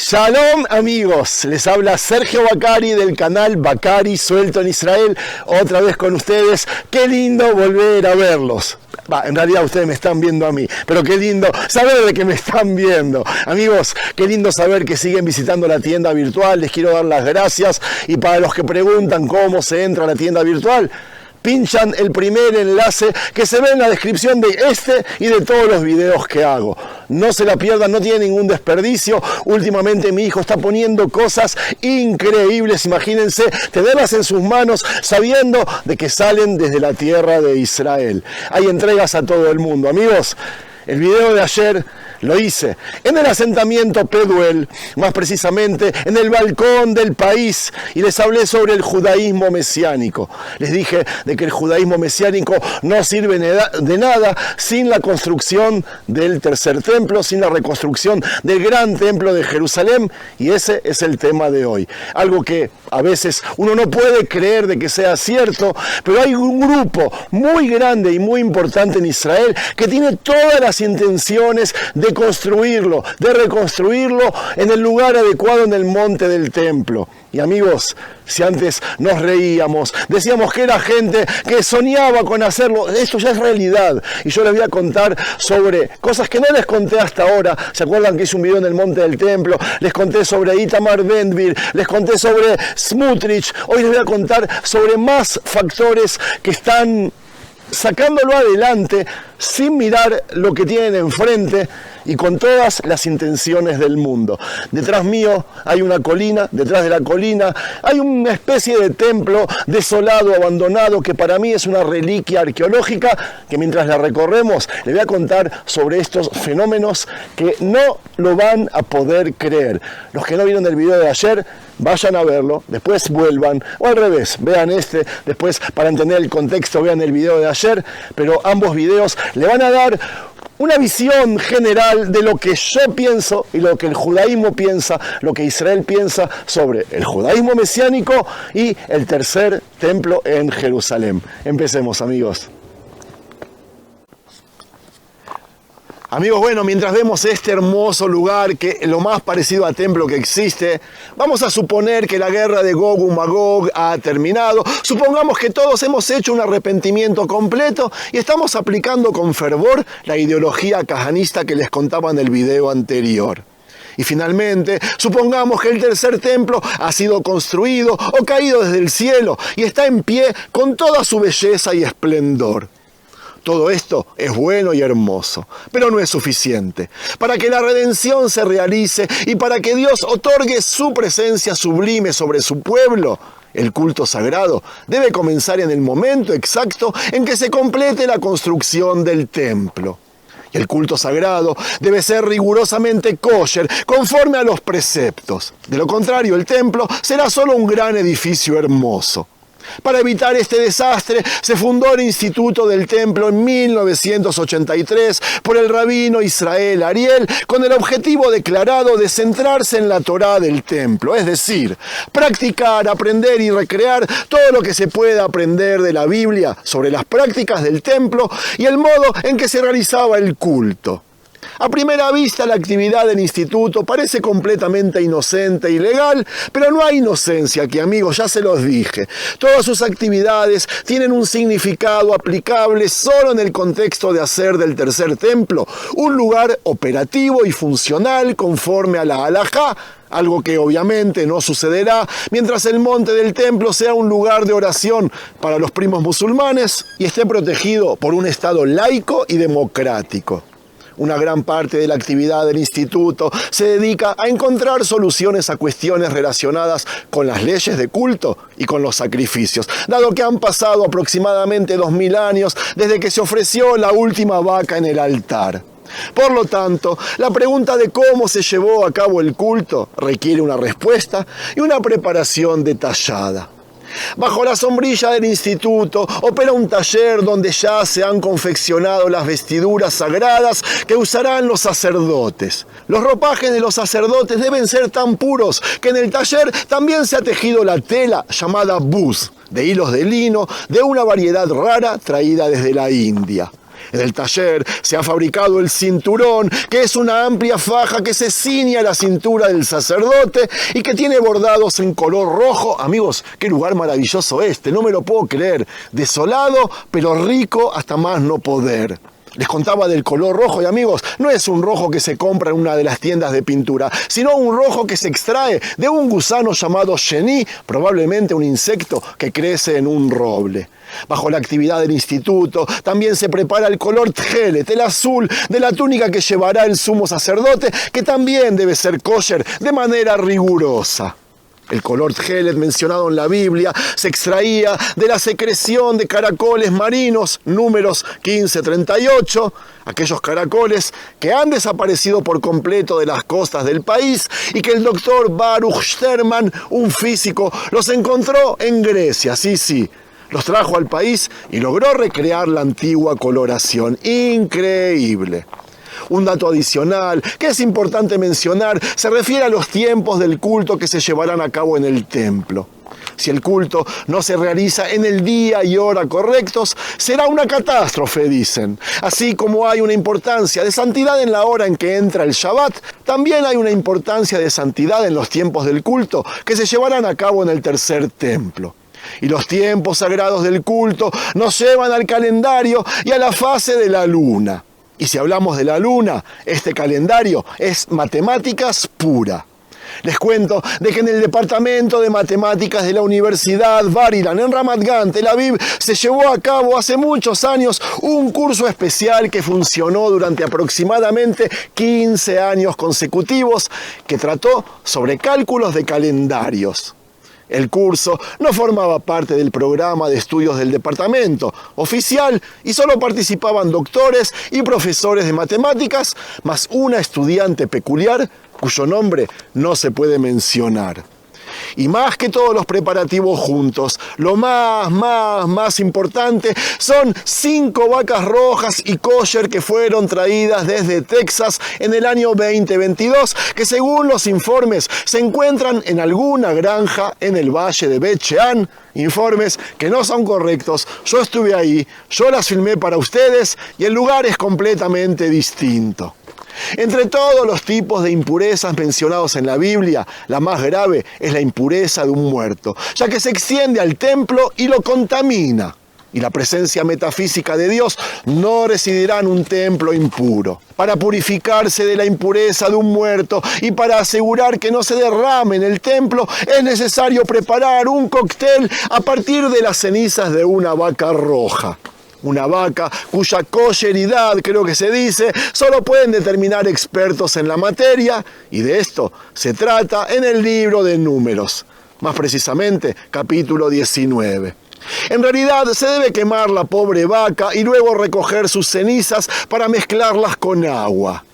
Shalom amigos, les habla Sergio Bacari del canal Bacari Suelto en Israel, otra vez con ustedes. Qué lindo volver a verlos. En realidad ustedes me están viendo a mí, pero qué lindo saber de que me están viendo. Amigos, qué lindo saber que siguen visitando la tienda virtual, les quiero dar las gracias. Y para los que preguntan cómo se entra a la tienda virtual, pinchan el primer enlace que se ve en la descripción de este y de todos los videos que hago. No se la pierdan, no tiene ningún desperdicio. Últimamente mi hijo está poniendo cosas increíbles. Imagínense tenerlas en sus manos sabiendo de que salen desde la tierra de Israel. Hay entregas a todo el mundo. Amigos, el video de ayer lo hice en el asentamiento Peduel, más precisamente en el balcón del país, y les hablé sobre el judaísmo mesiánico. Les dije de que el judaísmo mesiánico no sirve de nada sin la construcción del tercer templo, sin la reconstrucción del gran templo de Jerusalén, y ese es el tema de hoy. Algo que a veces uno no puede creer de que sea cierto, pero hay un grupo muy grande y muy importante en Israel que tiene todas las intenciones de construirlo, de reconstruirlo en el lugar adecuado en el monte del templo. Y amigos, si antes nos reíamos, decíamos que era gente que soñaba con hacerlo, esto ya es realidad. Y yo les voy a contar sobre cosas que no les conté hasta ahora. ¿Se acuerdan que hice un video en el monte del templo? Les conté sobre Itamar Ben-Gvir, les conté sobre Smotrich. Hoy les voy a contar sobre más factores que están sacándolo adelante sin mirar lo que tienen enfrente y con todas las intenciones del mundo. Detrás mío hay una colina, detrás de la colina hay una especie de templo desolado, abandonado, que para mí es una reliquia arqueológica que mientras la recorremos les voy a contar sobre estos fenómenos que no lo van a poder creer. Los que no vieron el video de ayer, vayan a verlo, después vuelvan, o al revés, vean este, después para entender el contexto vean el video de ayer, pero ambos videos le van a dar una visión general de lo que yo pienso y lo que el judaísmo piensa, lo que Israel piensa sobre el judaísmo mesiánico y el tercer templo en Jerusalén. Empecemos, amigos. Amigos, bueno, mientras vemos este hermoso lugar, que es lo más parecido a templo que existe, vamos a suponer que la guerra de Gog y Magog ha terminado. Supongamos que todos hemos hecho un arrepentimiento completo y estamos aplicando con fervor la ideología cajanista que les contaba en el video anterior. Y finalmente, supongamos que el tercer templo ha sido construido o caído desde el cielo y está en pie con toda su belleza y esplendor. Todo esto es bueno y hermoso, pero no es suficiente. Para que la redención se realice y para que Dios otorgue su presencia sublime sobre su pueblo, el culto sagrado debe comenzar en el momento exacto en que se complete la construcción del templo. Y el culto sagrado debe ser rigurosamente kosher, conforme a los preceptos. De lo contrario, el templo será solo un gran edificio hermoso. Para evitar este desastre, se fundó el Instituto del Templo en 1983 por el rabino Israel Ariel, con el objetivo declarado de centrarse en la Torá del templo, es decir, practicar, aprender y recrear todo lo que se pueda aprender de la Biblia sobre las prácticas del templo y el modo en que se realizaba el culto. A primera vista la actividad del instituto parece completamente inocente y legal, pero no hay inocencia aquí, amigos, ya se los dije. Todas sus actividades tienen un significado aplicable solo en el contexto de hacer del tercer templo un lugar operativo y funcional conforme a la halajá, algo que obviamente no sucederá mientras el monte del templo sea un lugar de oración para los primos musulmanes y esté protegido por un Estado laico y democrático. Una gran parte de la actividad del instituto se dedica a encontrar soluciones a cuestiones relacionadas con las leyes de culto y con los sacrificios, dado que han pasado aproximadamente 2000 años desde que se ofreció la última vaca en el altar. Por lo tanto, la pregunta de cómo se llevó a cabo el culto requiere una respuesta y una preparación detallada. Bajo la sombrilla del instituto opera un taller donde ya se han confeccionado las vestiduras sagradas que usarán los sacerdotes. Los ropajes de los sacerdotes deben ser tan puros que en el taller también se ha tejido la tela llamada buz, de hilos de lino de una variedad rara traída desde la India. En el taller se ha fabricado el cinturón, que es una amplia faja que se ciñe a la cintura del sacerdote y que tiene bordados en color rojo. Amigos, qué lugar maravilloso este, no me lo puedo creer. Desolado, pero rico hasta más no poder. Les contaba del color rojo y amigos, no es un rojo que se compra en una de las tiendas de pintura, sino un rojo que se extrae de un gusano llamado chenille, probablemente un insecto que crece en un roble. Bajo la actividad del instituto también se prepara el color tjelet, el azul de la túnica que llevará el sumo sacerdote, que también debe ser kosher de manera rigurosa. El color tjelet mencionado en la Biblia se extraía de la secreción de caracoles marinos, Números 15:38, aquellos caracoles que han desaparecido por completo de las costas del país y que el doctor Baruch Sterman, un físico, los encontró en Grecia, sí, los trajo al país y logró recrear la antigua coloración. Increíble. Un dato adicional que es importante mencionar se refiere a los tiempos del culto que se llevarán a cabo en el templo. Si el culto no se realiza en el día y hora correctos, será una catástrofe, dicen. Así como hay una importancia de santidad en la hora en que entra el Shabbat, también hay una importancia de santidad en los tiempos del culto que se llevarán a cabo en el tercer templo. Y los tiempos sagrados del culto nos llevan al calendario y a la fase de la luna. Y si hablamos de la luna, este calendario es matemáticas pura. Les cuento de que en el departamento de matemáticas de la Universidad Bar-Ilan en Ramat Gan, Tel Aviv, se llevó a cabo hace muchos años un curso especial que funcionó durante aproximadamente 15 años consecutivos, que trató sobre cálculos de calendarios. El curso no formaba parte del programa de estudios del departamento oficial y solo participaban doctores y profesores de matemáticas, más una estudiante peculiar cuyo nombre no se puede mencionar. Y más que todos los preparativos juntos, lo más importante son 5 vacas rojas y kosher que fueron traídas desde Texas en el año 2022, que según los informes se encuentran en alguna granja en el valle de Bet Shean. Informes que no son correctos. Yo estuve ahí, yo las filmé para ustedes y el lugar es completamente distinto. Entre todos los tipos de impurezas mencionados en la Biblia, la más grave es la impureza de un muerto, ya que se extiende al templo y lo contamina. Y la presencia metafísica de Dios no residirá en un templo impuro. Para purificarse de la impureza de un muerto y para asegurar que no se derrame en el templo, es necesario preparar un cóctel a partir de las cenizas de una vaca roja. Una vaca cuya kosheridad, creo que se dice, solo pueden determinar expertos en la materia, y de esto se trata en el libro de Números, más precisamente capítulo 19. En realidad se debe quemar la pobre vaca y luego recoger sus cenizas para mezclarlas con agua.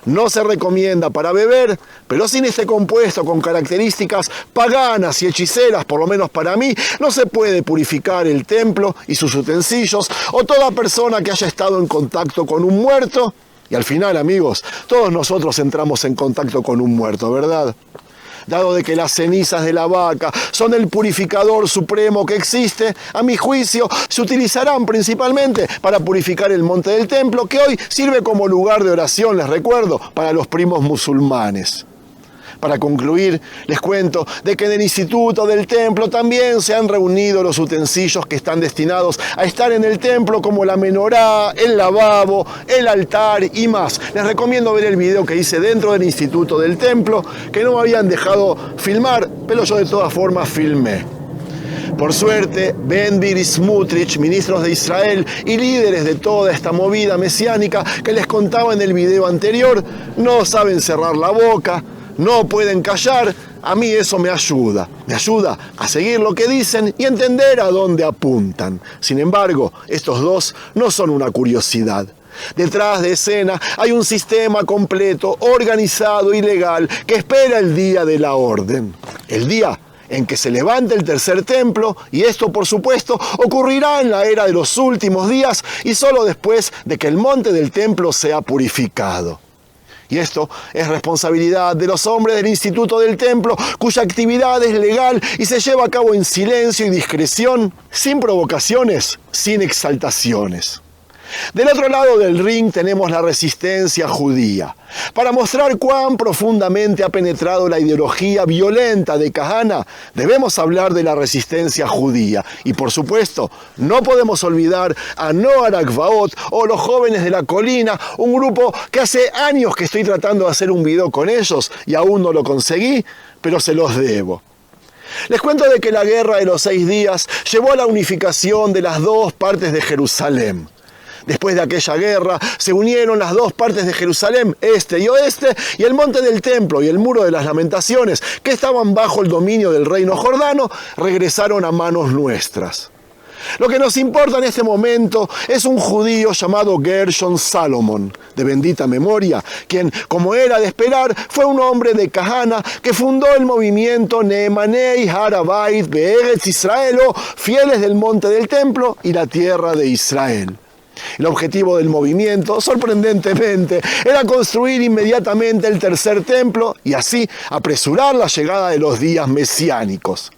No se recomienda para beber, pero sin este compuesto con características paganas y hechiceras, por lo menos para mí, no se puede purificar el templo y sus utensilios o toda persona que haya estado en contacto con un muerto. Y al final, amigos, todos nosotros entramos en contacto con un muerto, ¿verdad? Dado de que las cenizas de la vaca son el purificador supremo que existe, a mi juicio se utilizarán principalmente para purificar el monte del templo, que hoy sirve como lugar de oración, les recuerdo, para los primos musulmanes. Para concluir, les cuento de que en el instituto del templo también se han reunido los utensilios que están destinados a estar en el templo, como la menorá, el lavabo, el altar y más. Les recomiendo ver el video que hice dentro del instituto del templo, que no me habían dejado filmar, pero yo de todas formas filmé. Por suerte, Ben-Gvir y Smotrich, ministros de Israel y líderes de toda esta movida mesiánica que les contaba en el video anterior, no saben cerrar la boca, no pueden callar. A mí eso me ayuda a seguir lo que dicen y entender a dónde apuntan. Sin embargo, estos dos no son una curiosidad. Detrás de escena hay un sistema completo, organizado y legal que espera el día de la orden. El día en que se levante el tercer templo, y esto por supuesto ocurrirá en la era de los últimos días y solo después de que el monte del templo sea purificado. Y esto es responsabilidad de los hombres del Instituto del Templo, cuya actividad es legal y se lleva a cabo en silencio y discreción, sin provocaciones, sin exaltaciones. Del otro lado del ring tenemos la resistencia judía. Para mostrar cuán profundamente ha penetrado la ideología violenta de Kahana, debemos hablar de la resistencia judía. Y por supuesto, no podemos olvidar a Noar Agvaot o los jóvenes de la colina, un grupo que hace años que estoy tratando de hacer un video con ellos y aún no lo conseguí, pero se los debo. Les cuento de que la guerra de los 6 días llevó a la unificación de las dos partes de Jerusalén. Después de aquella guerra, se unieron las dos partes de Jerusalén, este y oeste, y el monte del templo y el muro de las lamentaciones, que estaban bajo el dominio del reino jordano, regresaron a manos nuestras. Lo que nos importa en este momento es un judío llamado Gershon Salomon, de bendita memoria, quien, como era de esperar, fue un hombre de Kahana que fundó el movimiento Neemanei Harabait Be'eretz Israel, o fieles del monte del templo y la tierra de Israel. El objetivo del movimiento, sorprendentemente, era construir inmediatamente el tercer templo y así apresurar la llegada de los días mesiánicos.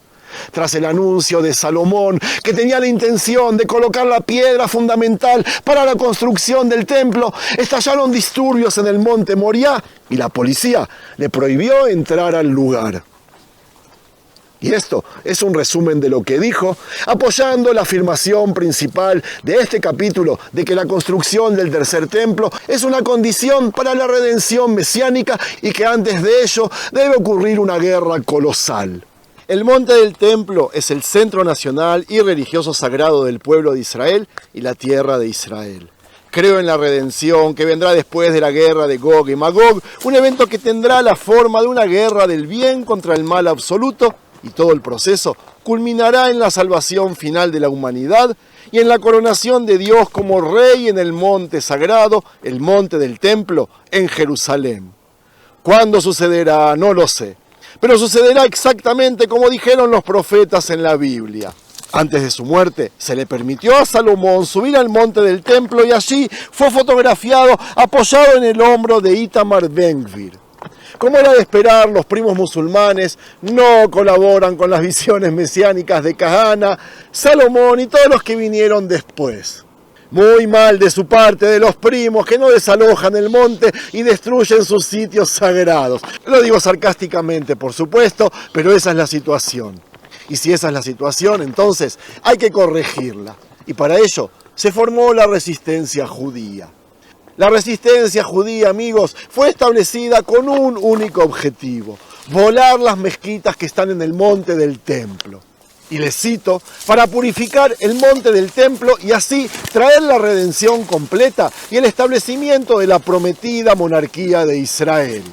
Tras el anuncio de Salomón, que tenía la intención de colocar la piedra fundamental para la construcción del templo, estallaron disturbios en el monte Moriah y la policía le prohibió entrar al lugar. Y esto es un resumen de lo que dijo, apoyando la afirmación principal de este capítulo de que la construcción del tercer templo es una condición para la redención mesiánica y que antes de ello debe ocurrir una guerra colosal. El monte del templo es el centro nacional y religioso sagrado del pueblo de Israel y la tierra de Israel. Creo en la redención que vendrá después de la guerra de Gog y Magog, un evento que tendrá la forma de una guerra del bien contra el mal absoluto, y todo el proceso culminará en la salvación final de la humanidad y en la coronación de Dios como Rey en el monte sagrado, el monte del templo, en Jerusalén. ¿Cuándo sucederá? No lo sé, pero sucederá exactamente como dijeron los profetas en la Biblia. Antes de su muerte, se le permitió a Salomón subir al monte del templo y allí fue fotografiado apoyado en el hombro de Itamar Ben-Gvir. Como era de esperar, los primos musulmanes no colaboran con las visiones mesiánicas de Kahana, Salomón y todos los que vinieron después. Muy mal de su parte, de los primos que no desalojan el monte y destruyen sus sitios sagrados. Lo digo sarcásticamente, por supuesto, pero esa es la situación. Y si esa es la situación, entonces hay que corregirla. Y para ello se formó la resistencia judía. La resistencia judía, amigos, fue establecida con un único objetivo: volar las mezquitas que están en el monte del templo. Y les cito, para purificar el monte del templo y así traer la redención completa y el establecimiento de la prometida monarquía de Israel.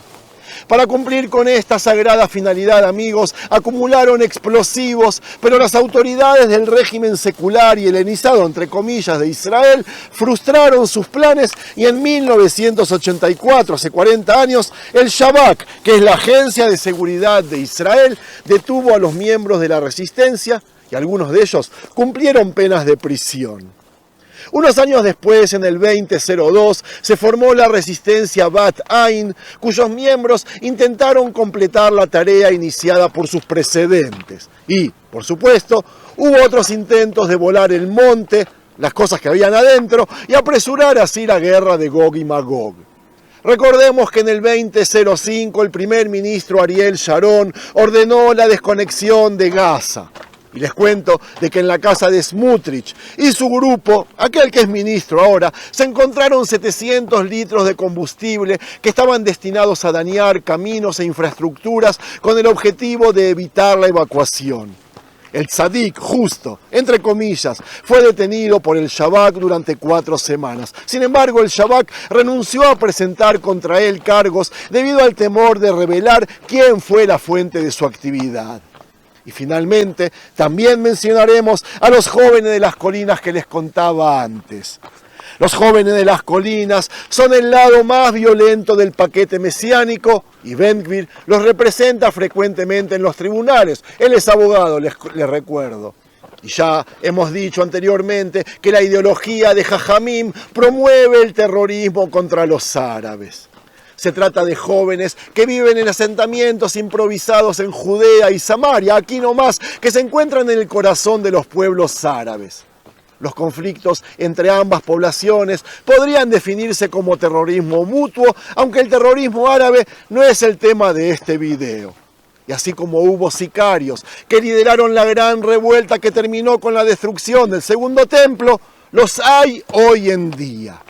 Para cumplir con esta sagrada finalidad, amigos, acumularon explosivos, pero las autoridades del régimen secular y helenizado, entre comillas, de Israel, frustraron sus planes y en 1984, hace 40 años, el Shabak, que es la agencia de seguridad de Israel, detuvo a los miembros de la resistencia y algunos de ellos cumplieron penas de prisión. Unos años después, en el 2002, se formó la resistencia Bat Ain, cuyos miembros intentaron completar la tarea iniciada por sus precedentes. Y, por supuesto, hubo otros intentos de volar el monte, las cosas que habían adentro, y apresurar así la guerra de Gog y Magog. Recordemos que en el 2005 el primer ministro Ariel Sharon ordenó la desconexión de Gaza. Y les cuento de que en la casa de Smotrich y su grupo, aquel que es ministro ahora, se encontraron 700 litros de combustible que estaban destinados a dañar caminos e infraestructuras con el objetivo de evitar la evacuación. El tzadik, justo, entre comillas, fue detenido por el Shabak durante 4 semanas. Sin embargo, el Shabak renunció a presentar contra él cargos debido al temor de revelar quién fue la fuente de su actividad. Y finalmente, también mencionaremos a los jóvenes de las colinas que les contaba antes. Los jóvenes de las colinas son el lado más violento del paquete mesiánico y Ben-Gvir los representa frecuentemente en los tribunales. Él es abogado, les recuerdo. Y ya hemos dicho anteriormente que la ideología de Jajamim promueve el terrorismo contra los árabes. Se trata de jóvenes que viven en asentamientos improvisados en Judea y Samaria, aquí nomás, que se encuentran en el corazón de los pueblos árabes. Los conflictos entre ambas poblaciones podrían definirse como terrorismo mutuo, aunque el terrorismo árabe no es el tema de este video. Y así como hubo sicarios que lideraron la gran revuelta que terminó con la destrucción del segundo templo, los hay hoy en día.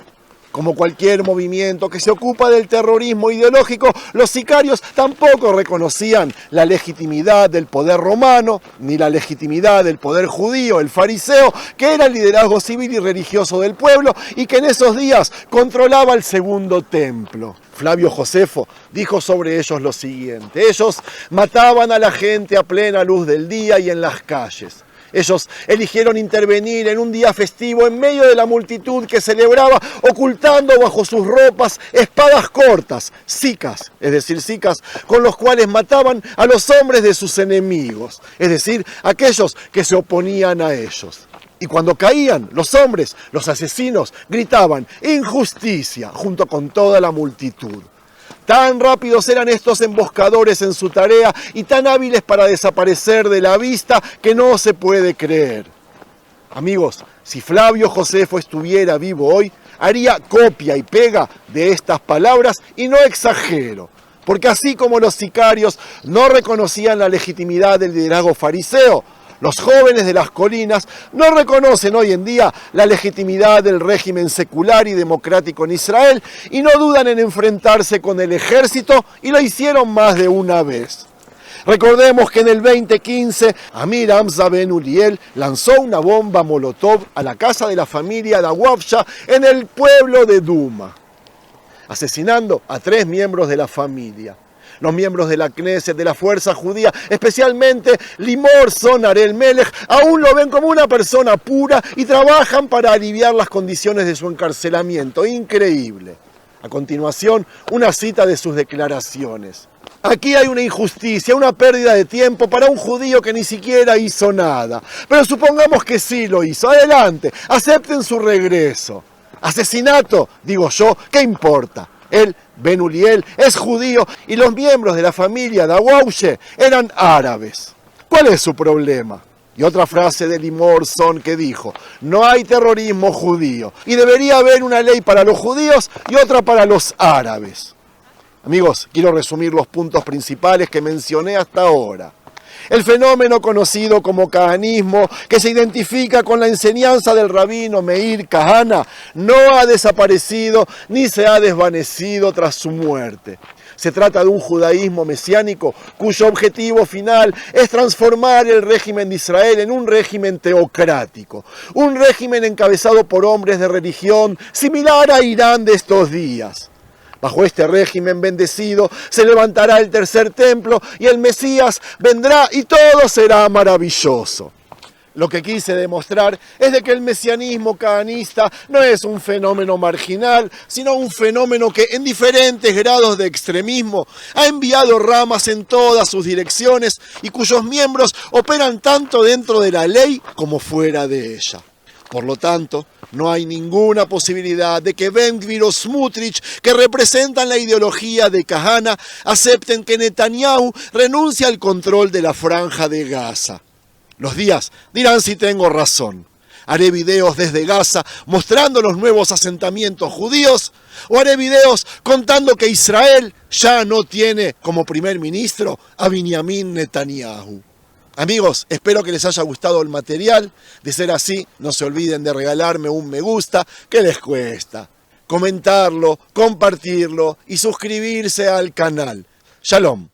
Como cualquier movimiento que se ocupa del terrorismo ideológico, los sicarios tampoco reconocían la legitimidad del poder romano, ni la legitimidad del poder judío, el fariseo, que era el liderazgo civil y religioso del pueblo y que en esos días controlaba el segundo templo. Flavio Josefo dijo sobre ellos lo siguiente: ellos mataban a la gente a plena luz del día y en las calles. Ellos eligieron intervenir en un día festivo en medio de la multitud que celebraba, ocultando bajo sus ropas espadas cortas, sicas, es decir, sicas, con los cuales mataban a los hombres de sus enemigos, es decir, aquellos que se oponían a ellos. Y cuando caían los hombres, los asesinos gritaban injusticia junto con toda la multitud. Tan rápidos eran estos emboscadores en su tarea y tan hábiles para desaparecer de la vista que no se puede creer. Amigos, si Flavio Josefo estuviera vivo hoy, haría copia y pega de estas palabras y no exagero. Porque así como los sicarios no reconocían la legitimidad del liderazgo fariseo, los jóvenes de las colinas no reconocen hoy en día la legitimidad del régimen secular y democrático en Israel y no dudan en enfrentarse con el ejército, y lo hicieron más de una vez. Recordemos que en el 2015 Amir Hamza Ben Uliel lanzó una bomba molotov a la casa de la familia Dawabsha en el pueblo de Duma, asesinando a 3 miembros de la familia. Los miembros de la Knesset, de la fuerza judía, especialmente Limor Son Arel Melech, aún lo ven como una persona pura y trabajan para aliviar las condiciones de su encarcelamiento. Increíble. A continuación, una cita de sus declaraciones. Aquí hay una injusticia, una pérdida de tiempo para un judío que ni siquiera hizo nada. Pero supongamos que sí lo hizo. Adelante, acepten su regreso. Asesinato, digo yo, ¿qué importa? Él, Ben Uliel, es judío y los miembros de la familia Dawabsha eran árabes. ¿Cuál es su problema? Y otra frase de Limor Son que dijo: no hay terrorismo judío y debería haber una ley para los judíos y otra para los árabes. Amigos, quiero resumir los puntos principales que mencioné hasta ahora. El fenómeno conocido como kahanismo, que se identifica con la enseñanza del rabino Meir Kahana, no ha desaparecido ni se ha desvanecido tras su muerte. Se trata de un judaísmo mesiánico cuyo objetivo final es transformar el régimen de Israel en un régimen teocrático, un régimen encabezado por hombres de religión similar a Irán de estos días. Bajo este régimen bendecido se levantará el tercer templo y el Mesías vendrá y todo será maravilloso. Lo que quise demostrar es de que el mesianismo kahanista no es un fenómeno marginal, sino un fenómeno que en diferentes grados de extremismo ha enviado ramas en todas sus direcciones y cuyos miembros operan tanto dentro de la ley como fuera de ella. Por lo tanto, no hay ninguna posibilidad de que Ben Gvir o Smotrich, que representan la ideología de Kahana, acepten que Netanyahu renuncie al control de la franja de Gaza. Los días dirán si tengo razón. Haré videos desde Gaza mostrando los nuevos asentamientos judíos, o haré videos contando que Israel ya no tiene como primer ministro a Benjamin Netanyahu. Amigos, espero que les haya gustado el material. De ser así, no se olviden de regalarme un me gusta, que les cuesta. Comentarlo, compartirlo y suscribirse al canal. Shalom.